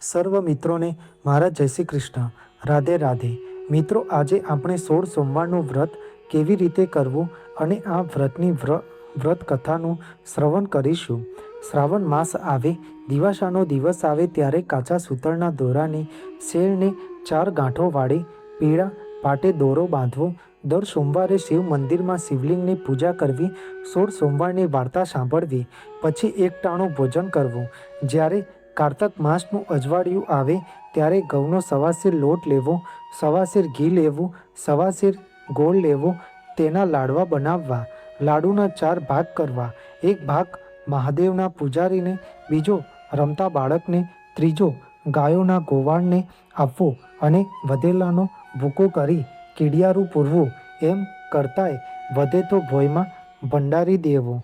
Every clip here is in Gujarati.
સર્વ મિત્રોને મારા જય શ્રી કૃષ્ણ. રાધે રાધે. મિત્રો, આજે આપણે 16 સોમવારનું વ્રત કેવી રીતે કરવું અને આ વ્રતની વ્રત કથાનું શ્રવણ કરીશું. શ્રાવણ માસ આવે, દિવાસાનો દિવસ આવે ત્યારે કાચા સૂતરના દોરાની શેરને 4 ગાંઠો વાળી પીળા પાટે દોરો બાંધવો. દર સોમવારે શિવ મંદિરમાં શિવલિંગની પૂજા કરવી. 16 સોમવારની વાર્તા સાંભળવી. પછી એક ટાણું ભોજન કરવું. જ્યારે કાર્તક માસનું અજવાળિયું આવે ત્યારે ઘઉંનો સવાસેર લોટ લેવો, સવાસેર ઘી લેવું, સવાસેર ગોળ લેવો, તેના લાડવા બનાવવા. લાડુના 4 ભાગ કરવા. એક ભાગ મહાદેવના પૂજારીને, બીજો રમતા બાળકને, ત્રીજો ગાયોના ગોવાળને આપવો અને વધેલાનો ભૂકો કરી કીડિયારું પૂરવું. એમ કરતાંય વધે તો ભોયમાં ભંડારી દેવો,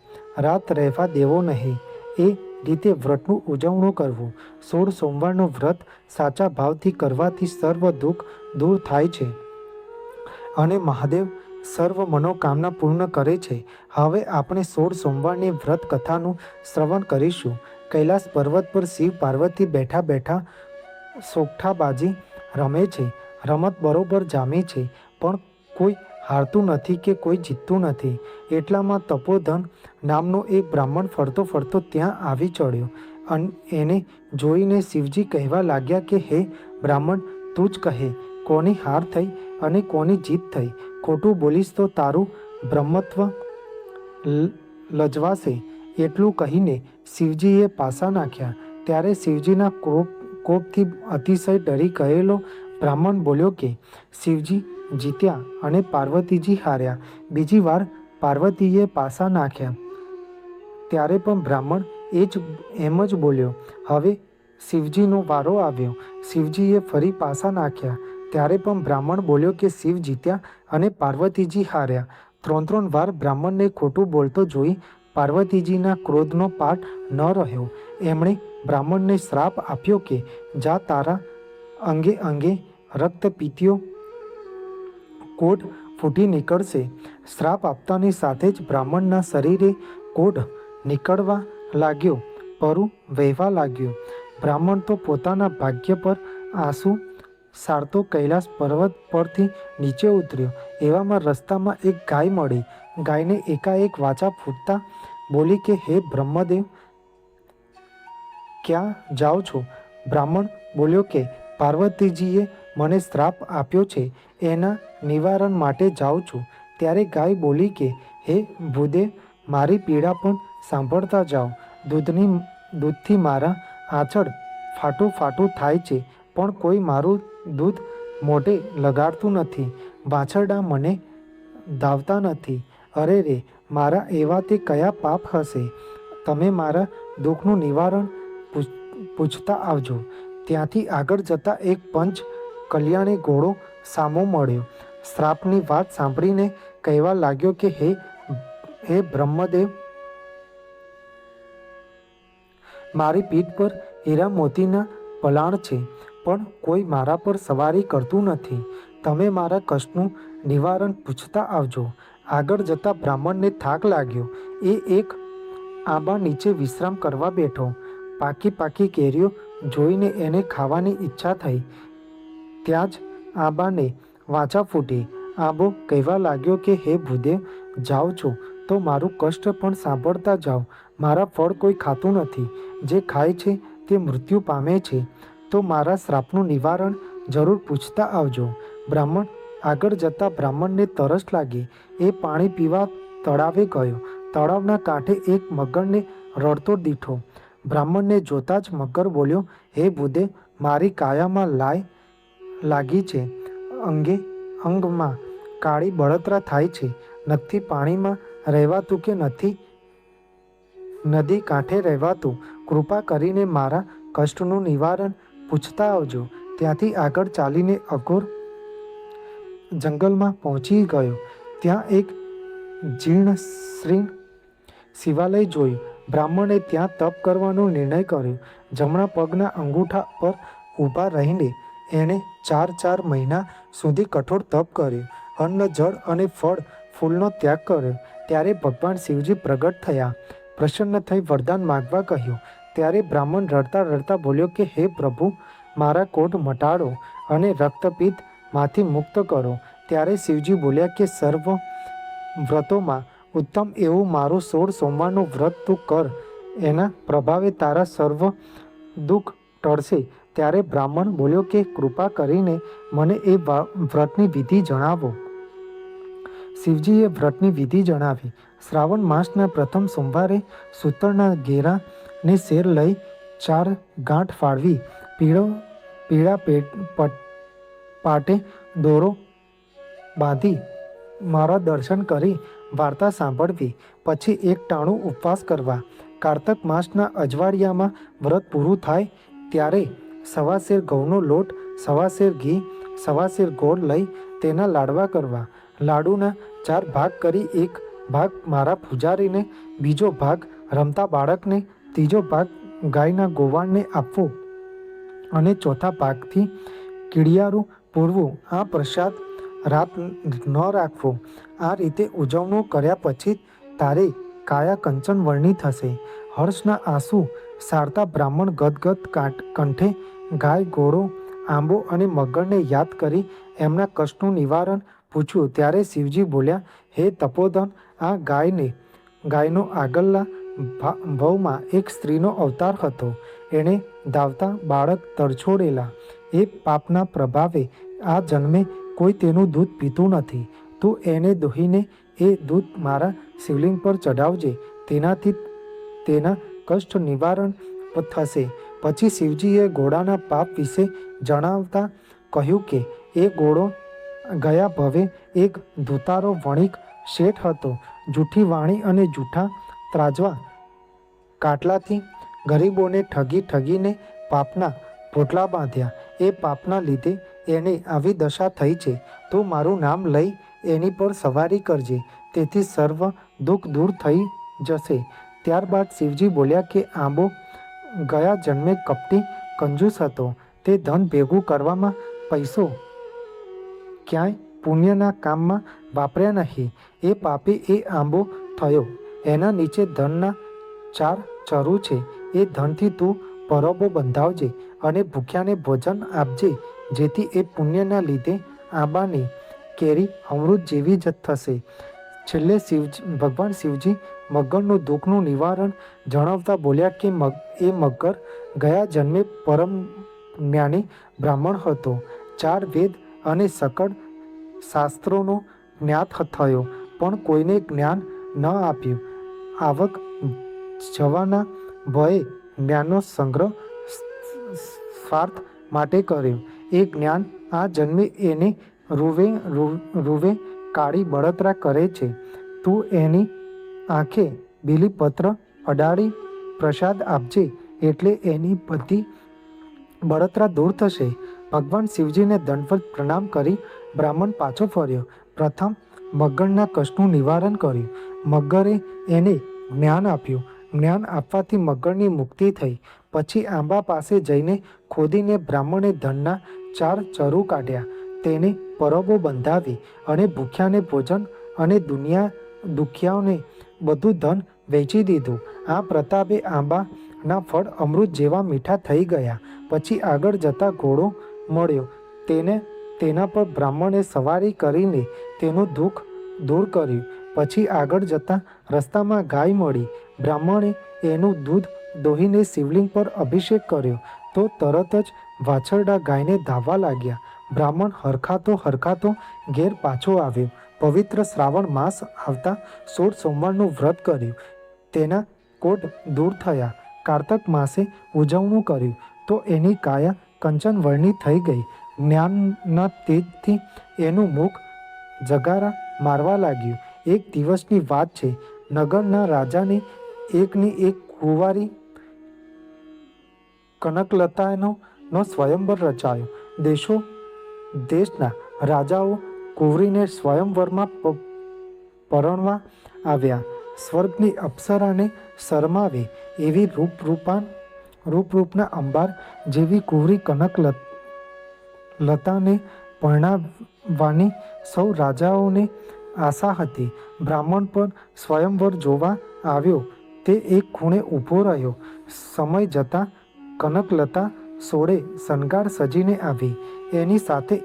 રાત રહેવા દેવો નહીં. એ રીતે વ્રતનું ઉજવણું કરવું. 16 સોમવારનું વ્રત સાચા ભાવથી કરવાથી સર્વ દુઃખ દૂર થાય છે અને મહાદેવ સર્વ મનોકામના પૂર્ણ કરે છે. હવે આપણે 16 સોમવારની વ્રત કથાનું શ્રવણ કરીશું. કૈલાસ પર્વત પર શિવ પાર્વતી બેઠા બેઠા સોગઠાબાજી રમે છે. રમત બરોબર જામે છે, પણ કોઈ હારતું નથી કે કોઈ જીતતું નથી. એટલામાં તપોધન નામનો એક બ્રાહ્મણ ફરતો ફરતો ત્યાં આવી ચડ્યો. અને એને જોઈને શિવજી કહેવા લાગ્યા કે હે બ્રાહ્મણ, તું જ કહે, કોની હાર થઈ અને કોની જીત થઈ? ખોટું બોલીશ તો તારું બ્રહ્મત્વ લજવાશે. એટલું કહીને શિવજીએ પાસા નાખ્યા. ત્યારે શિવજીના કોપથી અતિશય ડરી ગયેલો બ્રાહ્મણ બોલ્યો કે શિવજી જીત્યા અને પાર્વતીજી હાર્યા. બીજી વાર પાર્વતીએ પાસા નાખ્યા ત્યારે પણ બ્રાહ્મણ એમ જ બોલ્યો. હવે શિવજીનો વારો આવ્યો. શિવજીએ ફરી પાસા નાખ્યા ત્યારે પણ બ્રાહ્મણ બોલ્યો કે શિવ જીત્યા અને પાર્વતીજી હાર્યા. 3 વાર બ્રાહ્મણને ખોટું બોલતો જોઈ પાર્વતીજીના ક્રોધનો પાટ ન રહ્યો. એમણે બ્રાહ્મણને શ્રાપ આપ્યો કે જા, તારા અંગે અંગે રક્તપીતિયો કોઢ ફૂટી નીકળશે. શ્રાપ આપતાની સાથે જ બ્રાહ્મણના શરીરે કોઢ નીકળવા લાગ્યો, પરુ વહેવા લાગ્યો. બ્રાહ્મણ તો પોતાના ભાગ્ય પર આંસુ સારતો કૈલાસ પર્વત પરથી નીચે ઉતર્યો. એવામાં રસ્તામાં એક ગાય મળી. ગાયને એકાએક વાચા ફૂટતા બોલી કે હે બ્રહ્મદેવ, ક્યાં જાઓ છો? બ્રાહ્મણ બોલ્યો કે પાર્વતીજીએ મને શ્રાપ આપ્યો છે, એના નિવારણ માટે જાઉં છું. ત્યારે ગાય બોલી કે હે ભૂદેવ, મારી પીડા પણ સાંભળતા જાઓ. દૂધથી મારા આંચળ ફાટું ફાટું થાય છે, પણ કોઈ મારું દૂધ મોઢે લગાડતું નથી. વાછરડા મને ધાવતા નથી. અરે રે, મારા એવા તે કયા પાપ હશે? તમે મારા દુઃખનું નિવારણ પૂછતા આવજો. ત્યાંથી આગળ જતાં એક પંચ કલ્યાણી ઘોડો સામો મળ્યો. શ્રાપની વાત સાંભળીને કહેવા લાગ્યો કે હે બ્રહ્મદેવ, મારી પીઠ પર હીરા મોતીના પલાણ છે, પણ કોઈ મારા પર સવારી કરતું નથી. તમે મારા કષ્ટનું નિવારણ પૂછતા આવજો. આગળ જતાં બ્રાહ્મણને થાક લાગ્યો. એ એક આંબા નીચે વિશ્રામ કરવા બેઠો. પાકી કેરીઓ જોઈને એને ખાવાની ઈચ્છા થઈ. ત્યાં જ આંબાને વાચા ફૂટી. આંબો કહેવા લાગ્યો કે હે ભૂદેવ, જાઓ છો તો મારું કષ્ટ પણ સાંભળતા જાઓ. મારા ફળ કોઈ ખાતું નથી. જે ખાય છે તે મૃત્યુ પામે છે. તો મારા શ્રાપનું નિવારણ જરૂર પૂછતા આવજો. બ્રાહ્મણ આગળ જતાં બ્રાહ્મણને તરસ લાગી. એ પાણી પીવા તળાવે ગયો. તળાવના કાંઠે એક મગરને રડતો દીઠો. બ્રાહ્મણને જોતાં જ મગર બોલ્યો, હે ભૂદેવ, મારી કાયામાં લાગી છે. અંગમાં કાળી બળતરા થાય છે. નથી પાણીમાં રહેવાતું કે નથી નદી કાંઠે રહેવાતું. કૃપા કરીને મારા કષ્ટનું નિવારણ પૂછતા આવજો. ત્યાંથી આગળ ચાલીને અઘોર જંગલમાં પહોંચી ગયો. ત્યાં એક જીર્ણ શીર્ણ શિવાલય જોયું. બ્રાહ્મણે ત્યાં તપ કરવાનો નિર્ણય કર્યો. જમણા પગના અંગૂઠા પર ઊભા રહીને એણે 4 મહિના સુધી કઠોર તપ કર્યું. અન્ન, જળ અને ફળ ફૂલનો ત્યાગ કર્યો. ત્યારે ભગવાન શિવજી પ્રગટ થયા. પ્રસન્ન થઈ વરદાન માગવા કહ્યું. ત્યારે બ્રાહ્મણ રડતા રડતા બોલ્યો કે હે પ્રભુ, મારા કોઢ મટાડો અને રક્તપિત્તમાંથી મુક્ત કરો. ત્યારે શિવજી બોલ્યા કે સર્વ વ્રતોમાં ઉત્તમ એવું મારું 16 સોમવારનું વ્રત તું કર, એના પ્રભાવે તારા સર્વ દુઃખ ટળશે. ત્યારે બ્રાહ્મણ બોલ્યો કે કૃપા કરીને મને એ વ્રતની વિધિ જણાવો. શિવજીએ વ્રતની વિધિ જણાવી. શ્રાવણ માસના પ્રથમ સોમવારે સૂતરના ઘેરાને શેર લઈ 4 ગાંઠ ફાળવી પીળા પાટે દોરો બાંધી મારા દર્શન કરી વાર્તા સાંભળવી. પછી 1 ટાણું ઉપવાસ કરવા. કારતક માસના અજવાળિયામાં વ્રત પૂરું થાય ત્યારે 1.25 સેર ઘઉંનો લોટ, 1.25 સેર ઘી, 1.25 સેર ગોળ લઈ તેના લાડવા કરવા. લાડુના 4 ભાગ કરી, 1 ભાગ મારા પૂજારીને, બીજો ભાગ રમતા બાળકને, ત્રીજો ભાગ ગાયના ગોવાળને આપવો અને ચોથા ભાગથી કીડિયારું પૂરવું. આ પ્રસાદ રાત ન રાખવો. આ રીતે ઉજવણું કર્યા પછી તારે કાયા કંચન વર્ણી થશે. હર્ષના આંસુ સારતા બ્રાહ્મણ ગદગદ કંઠે ગાય, ઘોડો, આંબો અને મગરને યાદ કરી એમના કષ્ટનું નિવારણ પૂછ્યું. ત્યારે શિવજી બોલ્યા, હે તપોધન, આ ગાયનો આગળના ભવમાં એક સ્ત્રીનો અવતાર હતો. એણે ધાવતા બાળક તરછોડેલા. એ પાપના પ્રભાવે આ જન્મે કોઈ તેનું દૂધ પીતું નથી. તું એને દોહીને એ દૂધ મારા શિવલિંગ પર ચઢાવજે, તેનાથી તેના કષ્ટ નિવારણ થશે. પછી શિવજીએ ઘોડાના પાપ વિશે જણાવતા કહ્યું કે એ ઘોડો ગયા ભવે એક ધુતારો વણિક શેઠ હતો. જૂઠી વાણી અને જૂઠા ત્રાજવા કાટલાથી ગરીબોને ઠગીને પાપના પોટલા બાંધ્યા. એ પાપના લીધે એને આવી દશા થઈ છે. તો મારું નામ લઈ એની પર સવારી કરજે, તેથી સર્વ દુઃખ દૂર થઈ જશે. ત્યારબાદ શિવજી બોલ્યા કે આંબો ગયા જન્મે કપટી કંજૂસ હતો. તે ધન ભેગું કરવામાં પૈસો ક્યાંય પુણ્યના કામમાં વાપર્યા નહીં. એ પાપી એ આંબો થયો. એના નીચે ધનના 4 ચરુ છે. એ ધનથી તું પરબો બંધાવજે અને ભૂખ્યાને ભોજન આપજે, જેથી એ પુણ્યના લીધે આંબાની કેરી અમૃત જેવી જ થશે. છેલ્લે ભગવાન શિવજી મગરનું દુઃખનું નિવારણ જણાવતા બોલ્યા કે એ મગર ગયા જન્મે પરમ જ્ઞાની બ્રાહ્મણ હતો. 4 વેદ અને સકળ શાસ્ત્રોનો જ્ઞાત થયો, પણ કોઈને જ્ઞાન ન આપ્યું. આવક જવાના ભયે જ્ઞાનનો સંગ્રહ સ્વાર્થ માટે કર્યો. એ જ્ઞાન આ જન્મે એને રૂવે કાળી બળતરા કરે છે. તું એની આંખે બીલીપત્ર અડાડી પ્રસાદ આપજે, એટલે એની બધી બળતરા દૂર થશે. ભગવાન શિવજીને દંડવત પ્રણામ કરી બ્રાહ્મણ પાછો ફર્યો. પ્રથમ મગરના કષ્ટનું નિવારણ કર્યું. મગરે એને જ્ઞાન આપ્યું. જ્ઞાન આપવાથી મગરની મુક્તિ થઈ. પછી આંબા પાસે જઈને ખોદીને બ્રાહ્મણે ધનના 4 ચરુ કાઢ્યા. તેને પરબો બંધાવી અને ભૂખ્યાને ભોજન અને દુખિયાઓને બધું ધન વેચી દીધું. આ પ્રતાપે આંબાના ફળ અમૃત જેવા મીઠા થઈ ગયા. પછી આગળ જતા ઘોડો મળ્યો. તેના પર બ્રાહ્મણે સવારી કરીને તેનું દુઃખ દૂર કર્યું. પછી આગળ જતા રસ્તામાં ગાય મળી. બ્રાહ્મણે એનું દૂધ દોહીને શિવલિંગ પર અભિષેક કર્યો તો તરત જ વાછરડા ગાયને ધાવવા લાગ્યા. બ્રાહ્મણ હરખાતો ઘેર પાછો આવ્યો. પવિત્ર શ્રાવણ માસ આવતા 16 સોમવારનું વ્રત કર્યું. તેના કોઢ દૂર થયા. કારતક માસે ઉજવણું કર્યું તો એની કાયા કંચન વર્ણી થઈ ગઈ. જ્ઞાનના તેજથી એનું મુખ જગારા મારવા લાગ્યું. એક દિવસની વાત છે. નગરના રાજાને એકની એક કુંવારી કનકલતાનો સ્વયંવર રચાયો. દેશના રાજાઓ કુંવરીને સ્વયંવરમાં પરણવા આવ્યા. સ્વર્ગની અપ્સરાને શરમાવે એવી રૂપના અંબાર જેવી કુંવરી કનકલતાને પરણાવવાની સૌ રાજાઓને આશા હતી. બ્રાહ્મણ પણ સ્વયંવર જોવા આવ્યો તે એક ખૂણે ઊભો રહ્યો. સમય જતાં કનકલતા સોળે શણગાર સજીને આવી. એની સાથે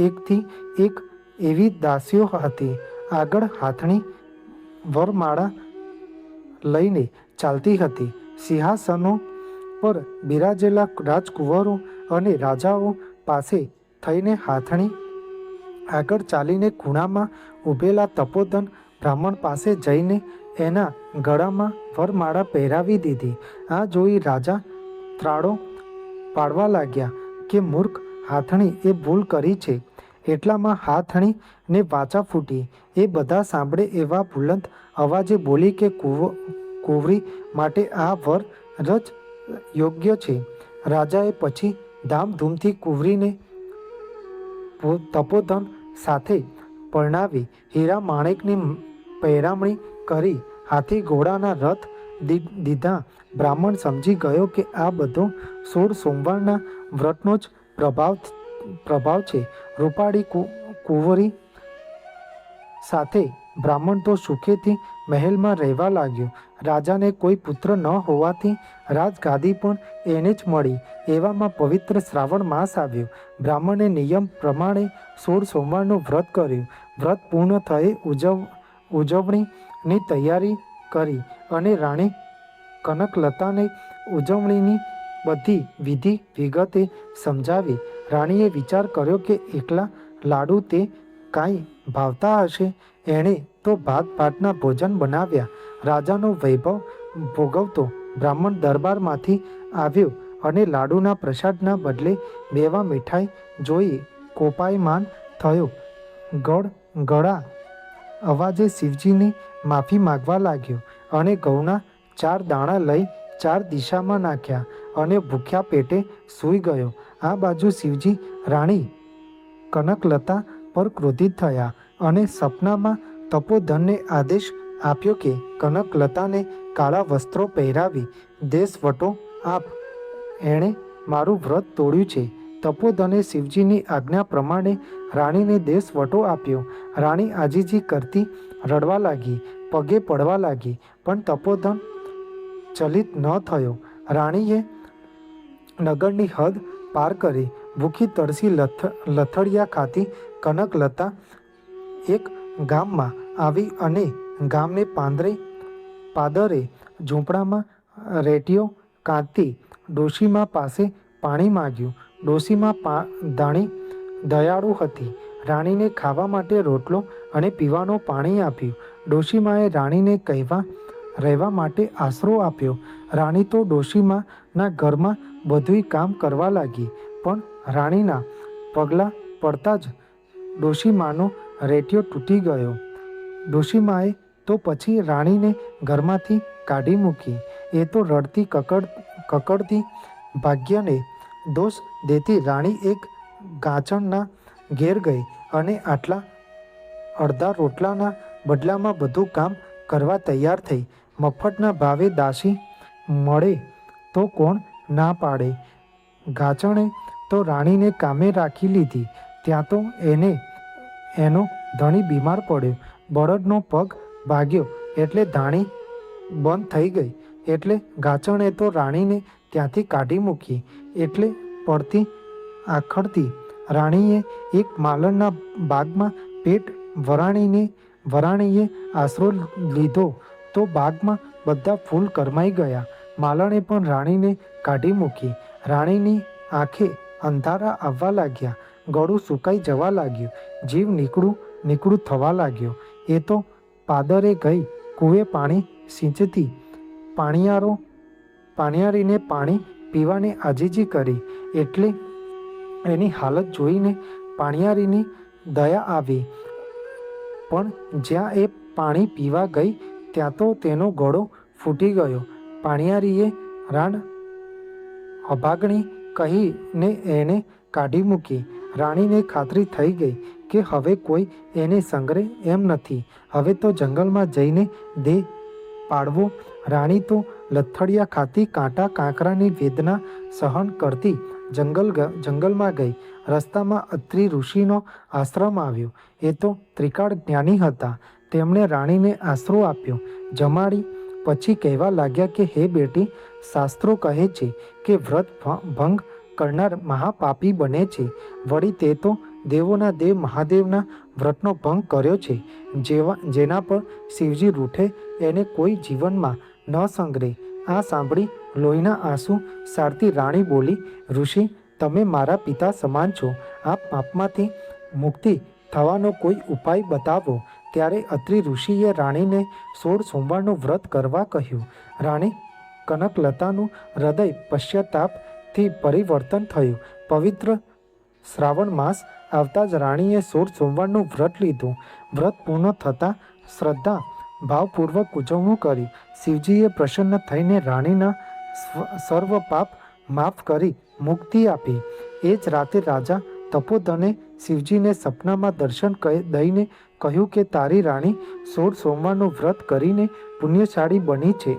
એકથી એક એવી દાસીઓ હતી. આગળ હાથણી વરમાળા લઈને ચાલતી હતી. સિંહાસનો પર બિરાજેલા રાજકુંવરો અને રાજાઓ પાસે થઈને હાથણી આગળ ચાલીને ખૂણામાં ઊભેલા તપોધન બ્રાહ્મણ પાસે જઈને એના ગળામાં વરમાળા પહેરાવી દીધી. આ જોઈ રાજા ત્રાળો પાડવા લાગ્યા કે મૂર્ખ હાથણી એ ભૂલ કરી છે. એટલામાં હાથણીને વાચા ફૂટી. એ બધા સાંભળે એવા બુલંદ અવાજે બોલી કે કુંવરી માટે આ વર જ યોગ્ય છે. રાજાએ પછી ધામધૂમથી કુંવરીને તપોધન સાથે પરણાવી હીરા માણેકની પહેરામણી કરી હાથી ઘોડાના રથ દીધા. બ્રાહ્મણ સમજી ગયો કે આ બધો 16 સોમવારના વ્રતનો જ પ્રભાવ છે. રૂપાળી કુંવરી સાથે બ્રાહ્મણ તો સુખેથી મહેલમાં રહેવા લાગ્યો. રાજાને કોઈ પુત્ર ન હોવાથી રાજગાદી પણ એને જ મળી. એવામાં પવિત્ર શ્રાવણ માસ આવ્યો. બ્રાહ્મણે નિયમ પ્રમાણે 16 સોમવારનું વ્રત કર્યું. વ્રત પૂર્ણ થયે ઉજવણીની તૈયારી કરી અને રાણી કનકલતાને ઉજવણીની બધી વિધિ વિગતે સમજાવી. રાણીએ વિચાર કર્યો કે એકલા લાડુ તે કાંઈ ભાવતા હશે. એણે તો ભાતના ભોજન બનાવ્યા. રાજાનો વૈભવ ભોગવતો બ્રાહ્મણ દરબારમાંથી આવ્યો અને લાડુના પ્રસાદના બદલે મેવા મીઠાઈ જોઈ કોપાયમાન થયો. ગળા અવાજે શિવજીની માફી માગવા લાગ્યો અને ઘઉંના 4 દાણા લઈ 4 દિશામાં નાખ્યા અને ભૂખ્યા પેટે સૂઈ ગયો. આ બાજુ શિવજી રાણી કનકલતા પર ક્રોધિત થયા અને સપનામાં તપોધનને આદેશ આપ્યો કે કનકલતાને કાળા વસ્ત્રો પહેરાવી દેશવટો આપ. એણે મારું વ્રત તોડ્યું છે. તપોધને શિવજીની આજ્ઞા પ્રમાણે રાણીને દેશવટો આપ્યો. રાણી આજીજી કરતી રડવા લાગી, પગે પડવા લાગી, પણ તપોધન ચલિત ન થયો. રાણીએ નગરની હદ પાર કરી. ભૂખી તરસી લથડિયા ખાતી કનકલતા એક ગામમાં આવી અને ગામને પાદરે ઝૂંપડામાં રેટીઓ કાંતતી ડોશીમા પાસે પાણી માગ્યું. ડોશીમા દયાળુ હતી. રાણીને ખાવા માટે રોટલો અને પીવાનું પાણી આપ્યું. ડોશીમાએ રાણીને રહેવા માટે આશરો આપ્યો. રાણી તો ડોશીમાના ઘરમાં બધુંય કામ કરવા લાગી. પણ રાણીના પગલાં પડતા જ ડોશીમાનો રેટીઓ તૂટી ગયો. ડોશીમાએ તો પછી રાણીને ઘરમાંથી કાઢી મૂકી. એ તો રડતી કકડતી ભાગ્યને દોષ દેતી રાણી એક ગાંચણના ઘેર ગઈ અને અડધા રોટલાના બદલામાં બધું કામ કરવા તૈયાર થઈ. મફતના ભાવે દાસી મળે તો કોણ ના પાડે. ગાંચણે તો રાણીને કામે રાખી લીધી. ત્યાં તો એનો ધણી બીમાર પડ્યો. બળદનો પગ ભાગ્યો એટલે ધાણી બંધ થઈ ગઈ. એટલે ગાંચણે તો રાણીને ત્યાંથી કાઢી મૂકી. એટલે પડતી આખડતી રાણીએ એક માલણના બાગમાં પેટ વરાણીએ આશરો લીધો તો બાગમાં બધા ફૂલ કરમાઈ ગયા. માલણે પણ રાણીને કાઢી મૂકી. રાણીની આંખે અંધારા આવવા લાગ્યા. ગળું સુકાઈ જવા લાગ્યું. જીવ નીકળું થવા લાગ્યો. એ તો પાદરે ગઈ કૂએ પાણી સિંચતી પાણિયારીને પાણી પીવાની આજીજી કરી. એટલે એની હાલત જોઈને પાણિયારીની દયા આવી. પણ જ્યાં એ પાણી પીવા ગઈ ત્યાં તો તેનો ગળો ફૂટી ગયો. પાણિયારીએ રાણ અભાગણી કહીને એને કાઢી મૂકી. રાણીને ખાતરી થઈ ગઈ કે હવે કોઈ એને સંગરે એમ નથી. હવે તો જંગલમાં જઈને દેહ પાડવો. રાણી તો લથડિયા ખાતી કાંટા કાંકરાની વેદના સહન કરતી જંગલમાં ગઈ. રસ્તામાં અત્રિ ઋષિનો આશ્રમ આવ્યો. એ તો ત્રિકાળ જ્ઞાની હતા. તેમણે રાણીને આશરો આપ્યો, જમાડી પછી કહેવા લાગ્યા કે હે બેટી, શાસ્ત્રો કહે છે કે વ્રત ભંગ કરનાર મહાપાપી બને છે. વળી તે તો દેવોના દેવ મહાદેવના વ્રતનો ભંગ કર્યો છે. જેના પર શિવજી રૂઠે એને કોઈ જીવનમાં ન સંગ્રહે. આ સાંભળી લોહીના આંસુ સારતી રાણી બોલી, ઋષિ, તમે મારા પિતા સમાન છો. આ પાપમાંથી મુક્તિ થવાનો કોઈ ઉપાય બતાવો. ત્યારે અત્રિ ઋષિએ રાણીને 16 સોમવારનું વ્રત કરવા કહ્યું. રાણી કનકલતાનું હૃદય પશ્ચાતાપથી પરિવર્તન થયું. પવિત્ર શ્રાવણ માસ આવતા જ રાણીએ 16 સોમવારનું વ્રત લીધું. વ્રત પૂર્ણ થતાં શ્રદ્ધા ભાવપૂર્વક ઉજવણું કર્યું. શિવજીએ પ્રસન્ન થઈને રાણીના સર્વ પાપ માફ કરી મુક્તિ આપી. એ જ રાતે રાજા તપોધને શિવજીને સપનામાં દર્શન દઈને કહ્યું કે તારી રાણી 16 સોમવારનું વ્રત કરીને પુણ્યશાળી બની છે,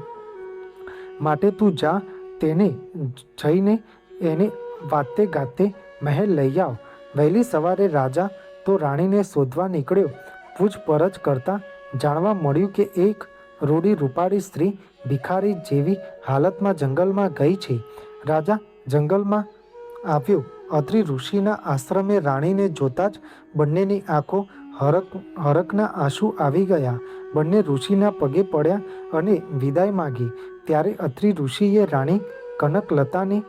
માટે તું જા, તેને જઈને એને વાતે ગાતે મહેલ લઈ આવ. વહેલી સવારે રાજા તો રાણીને શોધવા નીકળ્યો. પૂછપરછ કરતાં જાણવા મળ્યું કે એક રૂડી રૂપાળી સ્ત્રી ભિખારી જેવી હાલતમાં જંગલમાં ગઈ છે. રાજા જંગલમાં આવ્યો. અત્રિ ઋષિના આશ્રમે રાણીને જોતાં જ બંનેની આંખો હરખના આંસુ આવી ગયા. બંને ઋષિના પગે પડ્યા અને વિદાય માગી. ત્યારે અત્રિ ઋષિએ રાણી કનકલતાની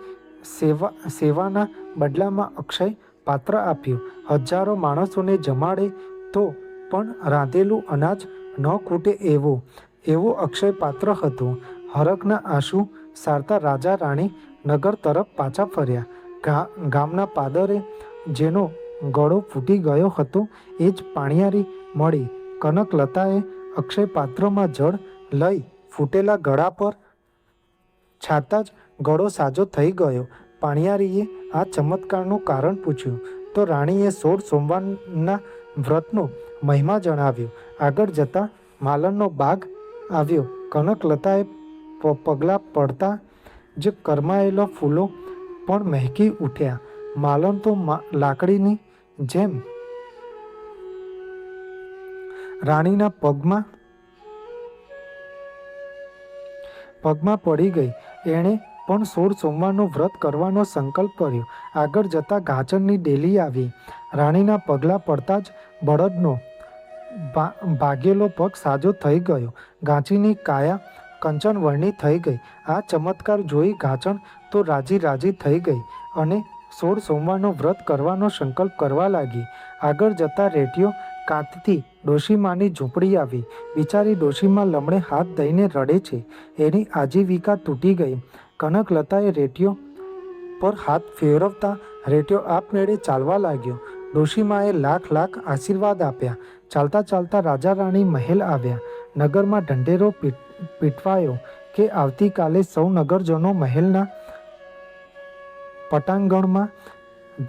સેવાના બદલામાં અક્ષય પાત્ર આપ્યું. હજારો માણસોને જમાડે તો પણ રાંધેલું અનાજ ન ખૂટે એવો અક્ષય પાત્ર હતું. હરખના આંસુ સારતા રાજા રાણી નગર તરફ પાછા ફર્યા. ગામના પાદરે જેનો ગળો ફૂટી ગયો હતો એ જ પાણિયારી મળી. કનકલતાએ અક્ષય પાત્રમાં જળ લઈ ફૂટેલા ગળા પર છાંટતાં જ ગળો સાજો થઈ ગયો. પાણિયારીએ આ ચમત્કારનું કારણ પૂછ્યું તો રાણીએ 16 સોમવારના વ્રતનો મહિમા જણાવ્યો. આગળ જતાં માલણનો બાગ આવ્યો. કનકલતાએ પગલાં પડતા જ કરમાયેલા ફૂલો પણ મહેકી ઉઠ્યા. માલણ તો લાકડીની જેમ રાણીના પગમાં પડી ગઈ. એણે પણ 16 સોમવારનું વ્રત કરવાનો સંકલ્પ કર્યો. આગળ જતાં ગાજરની ડેલી આવી. રાણીના પગલાં પડતાં જ બળદનો ભાગેલો પગ સાજો થઈ ગયો. ગાંચીની કાયા કંચન વર્ણી થઈ ગઈ. આ ચમત્કાર જોઈ ગાચણ તો રાજી થઈ ગઈ અને 16 સોમવારનું વ્રત કરવાનો સંકલ્પ કરવા લાગી. આગળ જતાં રેટીઓ કાંતથી ડોશીમાની ઝૂંપડી આવી. બિચારી ડોશીમા લમણે હાથ દઈને રડે છે. એની આજીવિકા તૂટી ગઈ. કનકલતાએ રેટીઓ પર હાથ ફેરવતા રેટીઓ આપમેળે ચાલવા લાગ્યો. ડોશીમાએ લાખ આશીર્વાદ આપ્યા. ચાલતા ચાલતા રાજા રાણી મહેલ આવ્યા. નગરમાં ઢંઢેરો પીટવાયો કે આવતીકાલે સૌ નગરજનો મહેલના પટાંગણમાં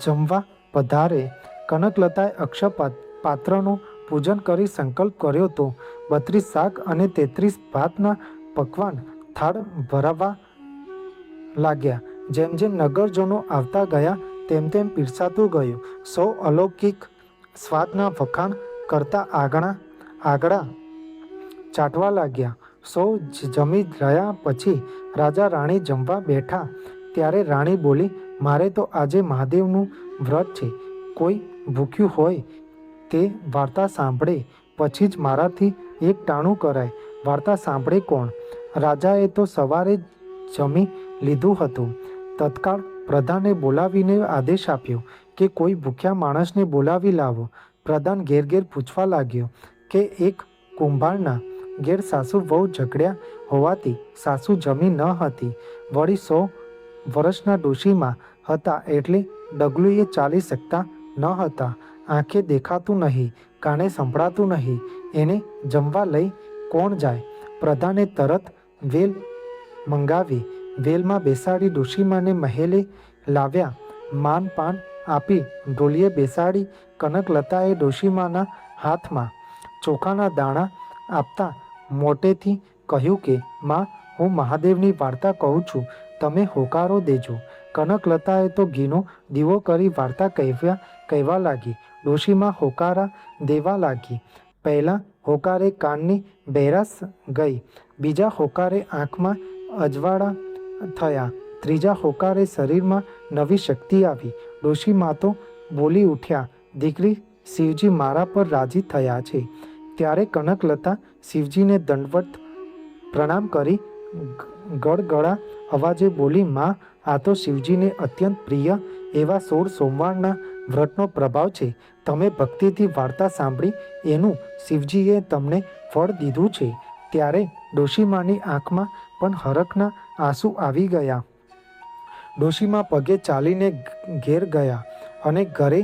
જમવા પધારે. કનકલતાએ અક્ષય પાત્રનું પૂજન કરી સંકલ્પ કર્યો તો 32 શાક અને 33 ભાતના પકવાન થાળ ભરાવા લાગ્યા. જેમ જેમ નગરજનો આવતા ગયા તેમ તેમ પીરસાતું ગયું. સૌ અલૌકિક સ્વાદના વખાણ કરતા આગળા ચાટવા લાગ્યા. સૌ જમી રહ્યા પછી રાજા રાણી જમવા બેઠા. ત્યારે રાણી બોલી, મારે તો આજે મહાદેવનું વ્રત છે. કોઈ ભૂખ્યું હોય તે વાર્તા સાંભળે પછી જ મારાથી એક ટાણું કરાય. વાર્તા સાંભળે કોણ? રાજાએ તો સવારે જમી લીધું હતું. તત્કાળ પ્રધાને બોલાવીને આદેશ આપ્યો કે કોઈ ભૂખ્યા માણસને બોલાવી લાવો. પ્રધાન ઘેર ઘેર પૂછવા લાગ્યો કે એક કુંભારના ઘેર સાસુ વહુ ઝઘડ્યા હોવાથી સાસુ જમી ન હતી. વળી 100 વર્ષના ડોશીમાં હતા એટલે ડગલુંએ ચાલી શકતા ન હતા. આંખે દેખાતું નહીં, કાને સંભળાતું નહીં. એને જમવા લઈ કોણ જાય? પ્રધાને તરત વેલ મંગાવી વેલમાં બેસાડી ડોશીમાને મહેલે લાવ્યા. માન પાન આપી ઢોલીએ બેસાડી કનકલતાએ ડોશીમાના હાથમાં ચોખાના દાણા આપતા મોટેથી કહ્યું કે માં, હું મહાદેવની વાર્તા કહું છું, તમે હોકારો દેજો. કનકલતાએ તો ઘીનો દીવો કરી વાર્તા કહેવા લાગી. ડોશીમાં હોકારા દેવા લાગી. પહેલાં હોકારે કાનની બહેરાશ ગઈ, બીજા હોકારે આંખમાં અજવાળા થયા, ત્રીજા હોકારે શરીરમાં નવી શક્તિ આવી. ડોશીમા તો બોલી ઉઠ્યા, દીકરી, શિવજી મારા પર રાજી થયા છે. ત્યારે કનકલતા શિવજીને દંડવત પ્રણામ કરી ગળગળા અવાજે બોલી, માં, આ તો શિવજીને અત્યંત પ્રિય એવા 16 સોમવારના વ્રતનો પ્રભાવ છે. તમે ભક્તિથી વાર્તા સાંભળી એનું શિવજીએ તમને ફળ દીધું છે. ત્યારે ડોશીમાની આંખમાં પણ હરખના આંસુ આવી ગયા. ડોશીમા પગે ચાલીને ઘેર ગયા અને ઘરે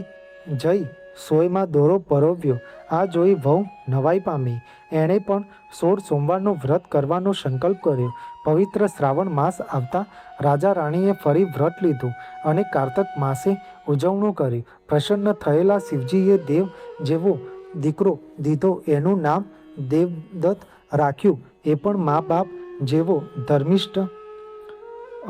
જઈ સોયમાં દોરો પરોવ્યો. આ જોઈ વહુ નવાઈ પામી. એણે પણ 16 સોમવારનું વ્રત કરવાનો સંકલ્પ કર્યો. પવિત્ર શ્રાવણ માસ આવતા રાજા રાણીએ ફરી વ્રત લીધું અને કારતક માસે ઉજવણું કર્યું. પ્રસન્ન થયેલા શિવજીએ દેવ જેવો દીકરો દીધો. એનું નામ દેવદત્ત રાખ્યું. એ પણ મા બાપ જેવો ધર્મિષ્ઠ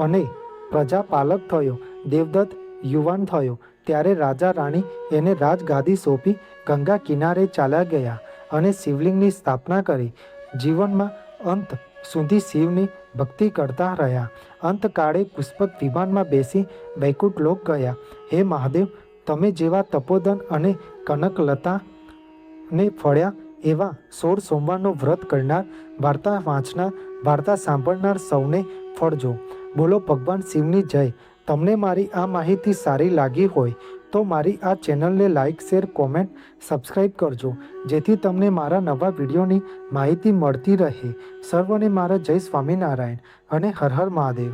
અને પ્રજાપાલક થયો. દેવદત્ત યુવાન થયો ત્યારે રાજા રાણી એને રાજગાદી સોંપી ગંગા કિનારે ચાલ્યા ગયા અને શિવલિંગની સ્થાપના કરી. જીવનમાં અંત સુધી શિવની ભક્તિ કરતા રહ્યા. અંતકાળે પુષ્પક વિમાનમાં બેસી વૈકુંઠ લોક ગયા. હે મહાદેવ, તમે જેવા તપોધન અને કનકલતાને ફળ્યા એવા 16 સોમવારનું વ્રત કરનાર, વાર્તા વાંચનાર, વાર્તા સાંભળનાર સૌને ફળજો. બોલો ભગવાન શિવની જય. તમને મારી આ માહિતી સારી લાગી હોય તો મારી આ ચેનલને લાઇક, શેર, કોમેન્ટ, સબસ્ક્રાઈબ કરજો, જેથી તમને મારા નવા વિડીયોની માહિતી મળતી રહે. સર્વને મારા જય સ્વામિનારાયણ અને હર હર મહાદેવ.